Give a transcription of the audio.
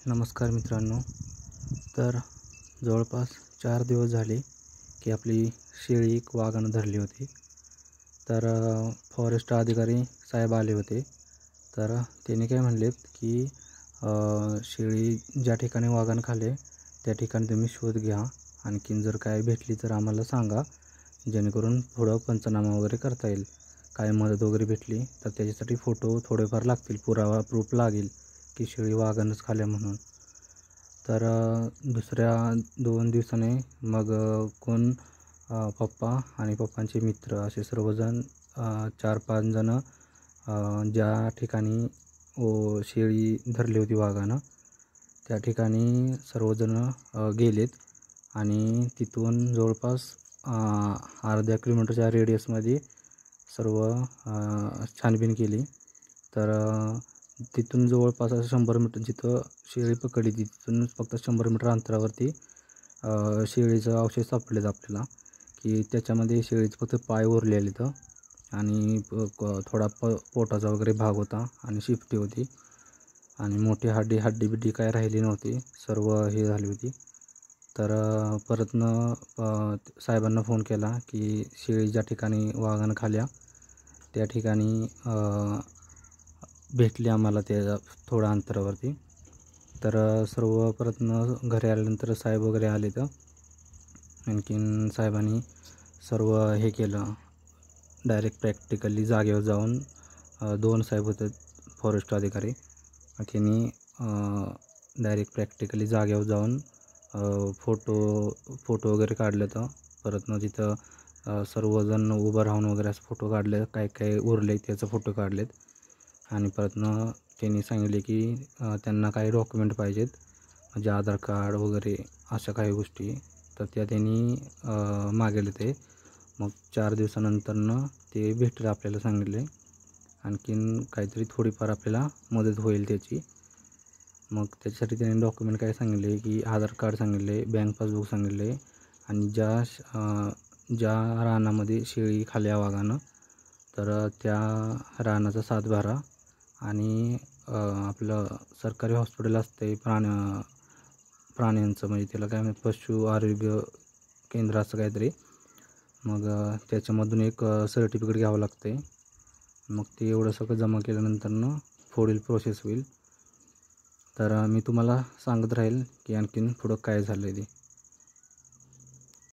नमस्कार मित्रांनो. तर जवळपास 4 दिवस झाले की आपली शेळी एक वाघानं धरली होती. तर फॉरेस्ट अधिकारी साहेब आले होते. तर त्यांनी काय म्हणलेत की शेळी ज्या ठिकाणी वाघानं खाल्ले त्या ठिकाणी तुम्ही शोध घ्या. आणखीन जर काय भेटली तर आम्हाला सांगा, जेणेकरून पुढं पंचनामा वगैरे करता येईल. काय मदत वगैरे भेटली तर त्याच्यासाठी फोटो थोडेफार लागतील, पुरावा प्रूफ लागेल की शेळी वाघानंच खाल्ल्या म्हणून. तर दुसऱ्या 2 दिवसाने मग कोण पप्पा आणि पप्पांचे मित्र असे सर्वजण 4-5 जणं ज्या ठिकाणी शेळी धरली होती वाघानं त्या ठिकाणी सर्वजण गेलेत आणि तिथून जवळपास अर्ध्या किलोमीटरच्या रेडियसमध्ये सर्व छानबीन केली. तर तिथून जवळपास 100 मीटर जिथं शेळी पकडली तिथून फक्त 100 मीटर अंतरावरती शेळीचं अवशेष सापडलेत आपल्याला, की त्याच्यामध्ये शेळीचं फक्त पाय उरलेले तर आणि थोडा पोटाचा वगैरे भाग होता आणि शिपटी होती आणि मोठी हड्डी काय राहिली नव्हती, सर्व हे झाली होती. तर परतनं साहेबांना फोन केला की शेळी ज्या ठिकाणी वाघानं खाल्ल्या त्या ठिकाणी भेटली आम्हाला त्या थोड्या अंतरावरती. तर सर्व परतनं घरी आल्यानंतर साहेब वगैरे आले तर आणखीन साहेबांनी सर्व हे केलं, डायरेक्ट प्रॅक्टिकली जागेवर जाऊन 2 साहेब होते फॉरेस्ट अधिकारी, त्यांनी डायरेक्ट प्रॅक्टिकली जागेवर जाऊन फोटो वगैरे काढले. तर परतनं तिथं सर्वजण उभं राहून वगैरे असं फोटो काढले, काय उरले त्याचं फोटो काढलेत. आणि परतनं त्यांनी सांगितले की त्यांना काही डॉक्युमेंट पाहिजेत, म्हणजे आधार कार्ड वगैरे अशा काही गोष्टी, तर त्या त्यांनी मागवले ते. मग 4 दिवसानंतरनं ते भेटेल आपल्याला सांगितले. आणखीन काहीतरी थोडीफार आपल्याला मदत होईल त्याची. मग त्याच्यासाठी त्यांनी डॉक्युमेंट काय सांगितले की आधार कार्ड सांगितले, बँक पासबुक सांगितले आणि ज्या रानामध्ये शेळी खाल्ल्या वाघानं तर त्या रानाचा सातबारा आणि आपलं सरकारी हॉस्पिटल असते प्राण्यांचं, म्हणजे त्याला काय म्हणतात पशु आरोग्य केंद्र असं काहीतरी. मग त्याच्यामधून एक सर्टिफिकेट घ्यावं लागते. मग ते एवढं सगळं जमा केल्यानंतरनं पुढील प्रोसेस होईल. तर मी तुम्हाला सांगत राहील की आणखीन पुढं काय झालं आहे ते.